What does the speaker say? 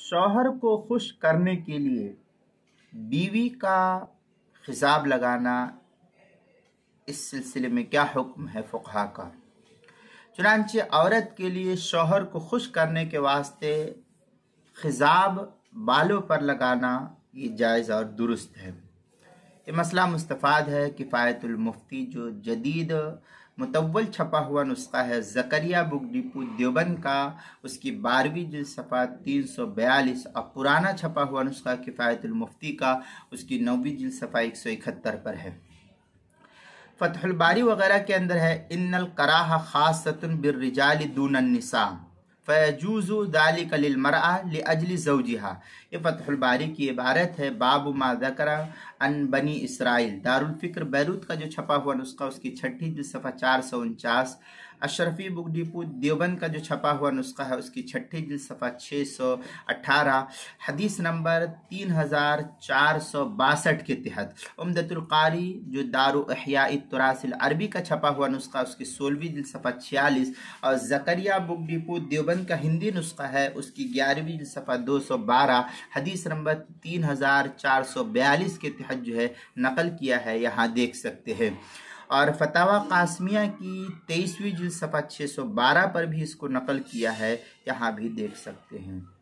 शौहर को खुश करने के लिए बीवी का खिताब लगाना, इस सिलसिले में क्या हुक्म है फुक़हा का। चुनांचे औरत के लिए शौहर को खुश करने के वास्ते खिताब बालों पर लगाना ये जायज़ और दुरुस्त है। ये मसला मुस्तफ़ाद है किफ़ायतुल मुफ्ती, जो जदीद मुतव्वल छपा हुआ नुस्खा है ज़करिया बुक डिपो देवबंद का, उसकी 12वीं जिल्द सफ़ा 342, और पुराना छपा हुआ नुस्खा किफ़ायतुल मुफ्ती का उसकी 9वीं जिल्द सफ़ा 171 पर है। फ़तहुल बारी वगैरह के अंदर है इन्नल कराहा खासतुन बिर्रिजाली दूनन निसा फ़यजूज़ु ज़ालिका लिलमरअ लिअजलि ज़ौजिहा। ये फ़तहुल बारी की इबारत है। बाबु मा ज़करा अन बनी इसराइल, दारुल फ़िक्र बैरूत का जो छपा हुआ नुस्खा उसकी 6ठी जिल्द सफ़ा 449, अशरफी बुक डिपो देवबंद का जो छपा हुआ नुस्खा है उसकी 6ठी जिल्द सफ़ा 618, हदीस नंबर 3462 के तहत। उम्दतुल कारी जो दारु इहयाई तुरासिल अरबी का छपा हुआ नुस्खा उसकी 16वीं जिल्द सफ़ा 46, और ज़करिया बुक डिपो देवबंद का हिंदी नुस्खा है उसकी 11वीं जिल्द सफ़ा 212, हदीस नंबर 3442 के तहत जो है नकल किया है, यहाँ देख सकते हैं। और फतावा कासमिया की 23वीं जिल्द सफ़ा 612 पर भी इसको नकल किया है, यहाँ भी देख सकते हैं।